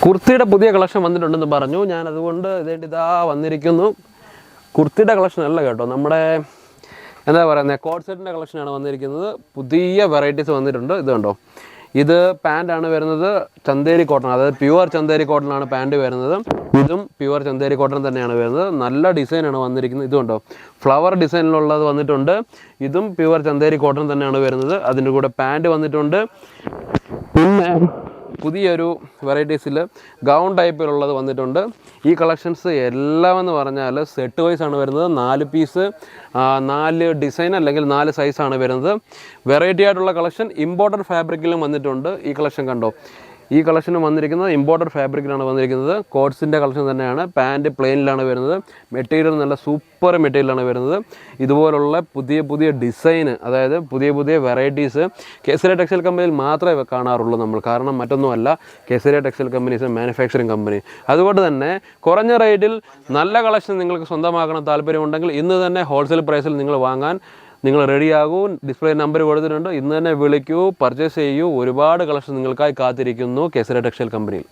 കുർത്തിയുടെ പുതിയ കളക്ഷൻ വന്നിട്ടുണ്ടെന്ന് പറഞ്ഞു. ഞാൻ അതുകൊണ്ട് ഇതാ വന്നിരിക്കുന്നു. കുർത്തിയുടെ കളക്ഷൻ അല്ല കേട്ടോ, നമ്മുടെ എന്താ പറയുന്നത്, കോഡ് സെറ്റിൻ്റെ കളക്ഷനാണ് വന്നിരിക്കുന്നത്. പുതിയ വെറൈറ്റീസ് വന്നിട്ടുണ്ട്. ഇത് കണ്ടോ, ഇത് പാൻറ്റാണ് വരുന്നത്, ചന്തേരി കോട്ടൺ, അതായത് പ്യുവർ ചന്തേരി കോട്ടണാണ് പാൻറ്റ് വരുന്നത്. ഇതും പ്യുവർ ചന്തേരി കോട്ടൺ തന്നെയാണ് വരുന്നത്. നല്ല ഡിസൈനാണ് വന്നിരിക്കുന്നത്. ഇതുണ്ടോ, ഫ്ലവർ ഡിസൈനിലുള്ളത് വന്നിട്ടുണ്ട്. ഇതും പ്യുവർ ചന്തേരി കോട്ടൺ തന്നെയാണ് വരുന്നത്. അതിൻ്റെ കൂടെ പാൻറ്റ് വന്നിട്ടുണ്ട്. പിന്നെ പുതിയൊരു വെറൈറ്റീസിൽ ഗൗൺ ടൈപ്പിലുള്ളത് വന്നിട്ടുണ്ട്. ഈ കളക്ഷൻസ് എല്ലാം എന്ന് പറഞ്ഞാൽ സെറ്റ് വൈസ് ആണ് വരുന്നത്. 4 പീസ് 4 ഡിസൈൻ അല്ലെങ്കിൽ 4 സൈസാണ് വരുന്നത്. വെറൈറ്റി ആയിട്ടുള്ള കളക്ഷൻ ഇമ്പോർട്ടഡ് ഫാബ്രിക്കിലും വന്നിട്ടുണ്ട്. ഈ കളക്ഷൻ കണ്ടോ, ഈ കളക്ഷനും വന്നിരിക്കുന്നത് ഇമ്പോർട്ടഡ് ഫാബ്രിക്കിലാണ് വന്നിരിക്കുന്നത്. കോട്ട്സിൻ്റെ കളക്ഷൻ തന്നെയാണ്. പാൻറ്റ് പ്ലെയിനിലാണ് വരുന്നത്. മെറ്റീരിയൽ നല്ല സൂപ്പർ മെറ്റീരിയലാണ് വരുന്നത്. ഇതുപോലുള്ള പുതിയ ഡിസൈന്, അതായത് പുതിയ വെറൈറ്റീസ് കേസരിയ ടെക്സ്റ്റൈൽ കമ്പനിയിൽ മാത്രമേ കാണാറുള്ളൂ നമ്മൾ. കാരണം മറ്റൊന്നുമല്ല, Kesariya textile companies manufacturing company. അതുകൊണ്ട് തന്നെ കുറഞ്ഞ റേറ്റിൽ നല്ല കളക്ഷൻ നിങ്ങൾക്ക് സ്വന്തമാക്കണം താല്പര്യമുണ്ടെങ്കിൽ ഇന്ന് തന്നെ ഹോൾസെയിൽ പ്രൈസിൽ നിങ്ങൾ വാങ്ങാൻ നിങ്ങൾ റെഡിയാകൂ. ഡിസ്പ്ലേ നമ്പർ കൊടുത്തിട്ടുണ്ട്. ഇന്ന് തന്നെ വിളിക്കൂ, പർച്ചേസ് ചെയ്യൂ. ഒരുപാട് കളക്ഷൻ നിങ്ങൾക്കായി കാത്തിരിക്കുന്നു കേസരിയ ടെക്സ്റ്റൈൽ കമ്പനിയിൽ.